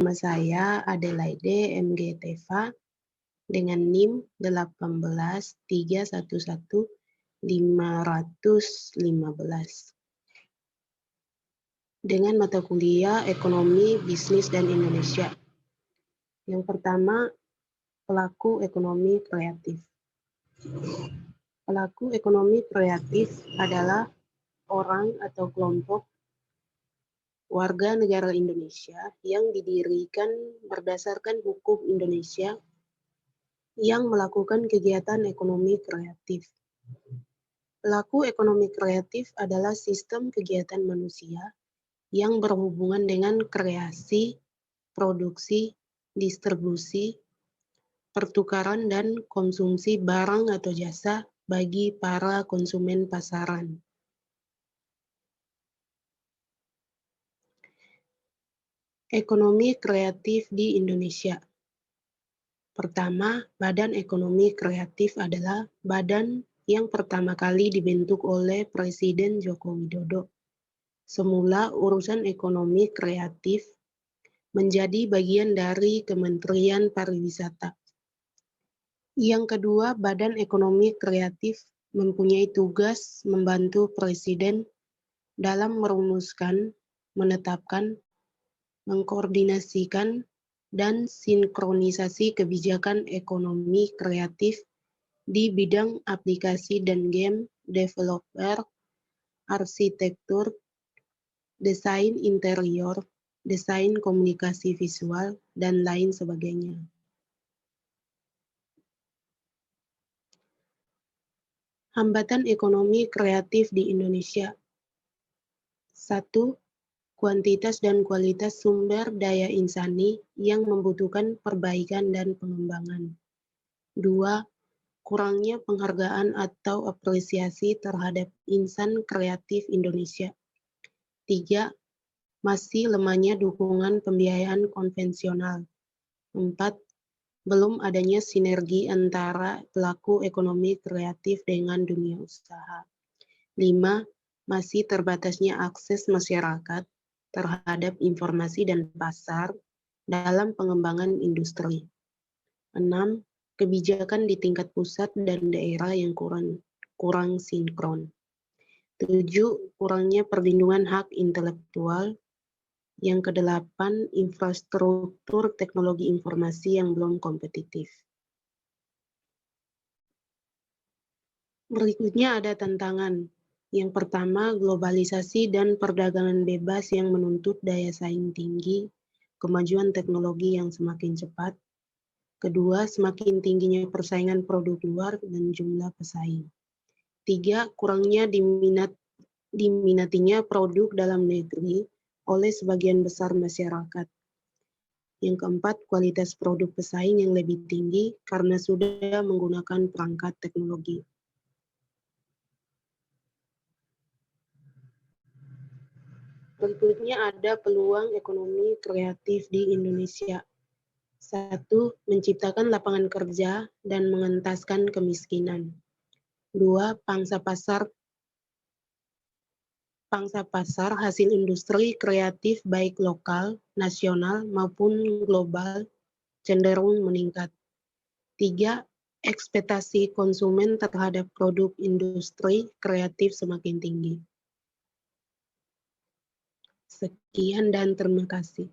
Nama saya Adelaide MG Teva dengan NIM 183111515 dengan mata kuliah Ekonomi, Bisnis, dan Indonesia. Yang pertama, pelaku ekonomi kreatif. Pelaku ekonomi kreatif adalah orang atau kelompok warga negara Indonesia yang didirikan berdasarkan hukum Indonesia yang melakukan kegiatan ekonomi kreatif. Pelaku ekonomi kreatif adalah sistem kegiatan manusia yang berhubungan dengan kreasi, produksi, distribusi, pertukaran, dan konsumsi barang atau jasa bagi para konsumen pasaran. Ekonomi kreatif di Indonesia. Pertama, Badan Ekonomi Kreatif adalah badan yang pertama kali dibentuk oleh Presiden Joko Widodo. Semula urusan ekonomi kreatif menjadi bagian dari Kementerian Pariwisata. Yang kedua, Badan Ekonomi Kreatif mempunyai tugas membantu Presiden dalam merumuskan, menetapkan, mengkoordinasikan, dan sinkronisasi kebijakan ekonomi kreatif di bidang aplikasi dan game, developer, arsitektur, desain interior, desain komunikasi visual, dan lain sebagainya. Hambatan ekonomi kreatif di Indonesia. 1. Kuantitas dan kualitas sumber daya insani yang membutuhkan perbaikan dan pengembangan. 2. Kurangnya penghargaan atau apresiasi terhadap insan kreatif Indonesia. 3. Masih lemahnya dukungan pembiayaan konvensional. 4. Belum adanya sinergi antara pelaku ekonomi kreatif dengan dunia usaha. 5. Masih terbatasnya akses masyarakat terhadap informasi dan pasar dalam pengembangan industri. 6. Kebijakan di tingkat pusat dan daerah yang kurang sinkron. 7. Kurangnya perlindungan hak intelektual. Yang kedelapan, infrastruktur teknologi informasi yang belum kompetitif. Berikutnya ada tantangan. Yang pertama, globalisasi dan perdagangan bebas yang menuntut daya saing tinggi, kemajuan teknologi yang semakin cepat. Kedua, semakin tingginya persaingan produk luar dan jumlah pesaing. 3. Kurangnya diminatinya produk dalam negeri oleh sebagian besar masyarakat. Yang keempat, kualitas produk pesaing yang lebih tinggi karena sudah menggunakan perangkat teknologi. Berikutnya ada peluang ekonomi kreatif di Indonesia. 1. Menciptakan lapangan kerja dan mengentaskan kemiskinan. 2. Pangsa pasar hasil industri kreatif baik lokal, nasional, maupun global cenderung meningkat. 3. Ekspektasi konsumen terhadap produk industri kreatif semakin tinggi. Sekian dan terima kasih.